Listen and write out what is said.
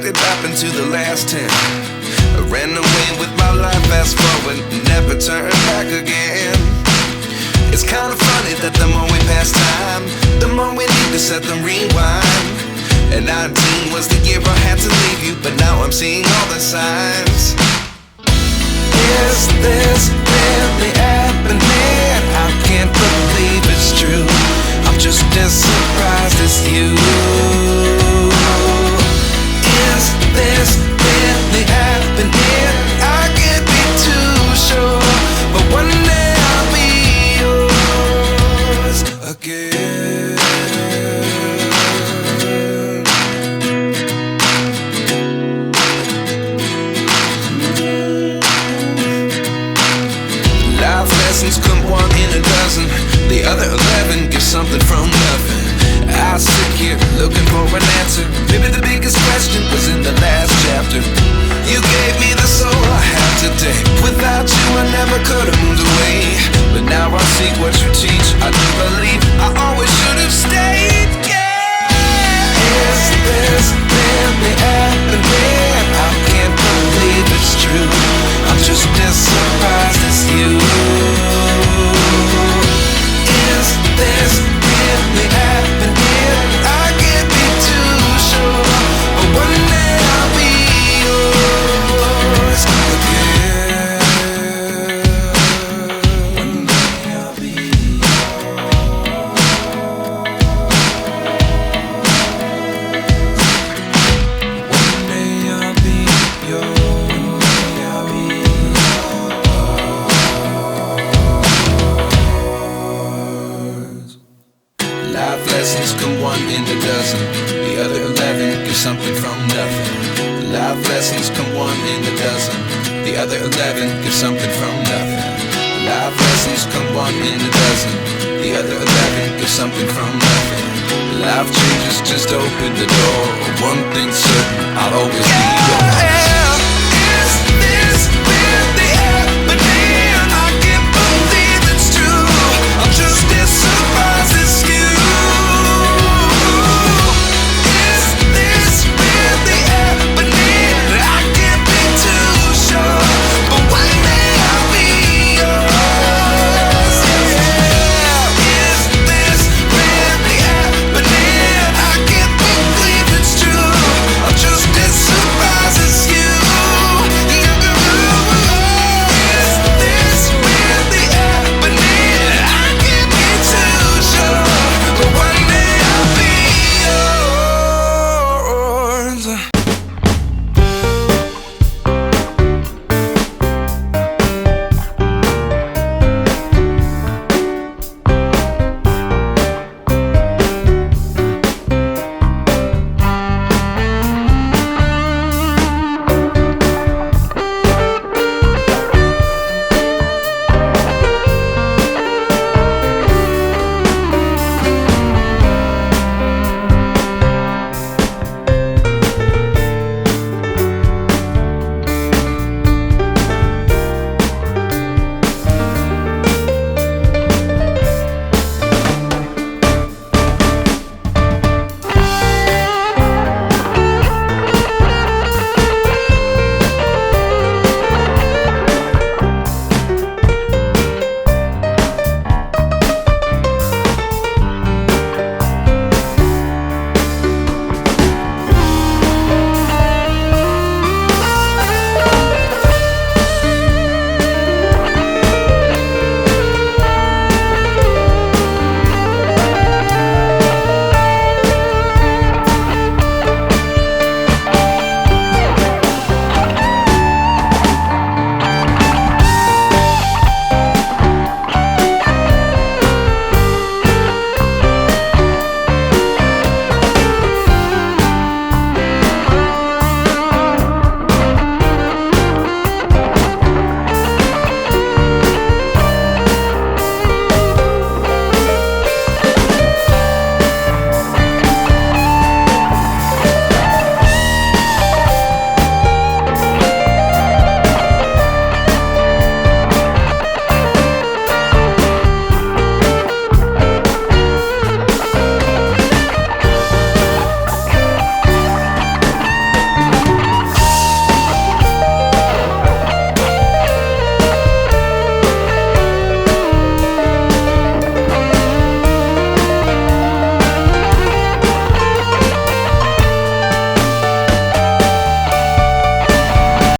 did happen to the last 10? I ran away with my life, fast forward, never turn back again. It's kinda funny that the more we pass time, the more we need to set the rewind. And 19 was the year I had to leave you, but now I'm seeing all the signs. Is this really happening? I can't believe it's true. I'm just as surprised as you. Is this really happening? I can't be too sure, but one day I'll be yours again. Life lessons come one in a dozen. The other 11 give something from nothing. I sit here looking for an answer. Maybe the biggest question was in the last chapter. You gave me the soul I have today. Without you I never could have moved away. But now I see what you teach. I do believe I always should have stayed. Yeah. Is this really happening? I can't believe it's true. I'm just as surprised as you. Is this really happening? I can't be too sure, but one day I'll be yours again. One day I'll be yours. One day I'll be yours. I'll be yours. Life lessons come one in a dozen. The other 11 give something from nothing. Life lessons come one in a dozen. The other 11 give something from nothing. Life lessons come one in a dozen. The other 11 give something from nothing. Life changes just open the door. One thing's certain, I'll always be yours.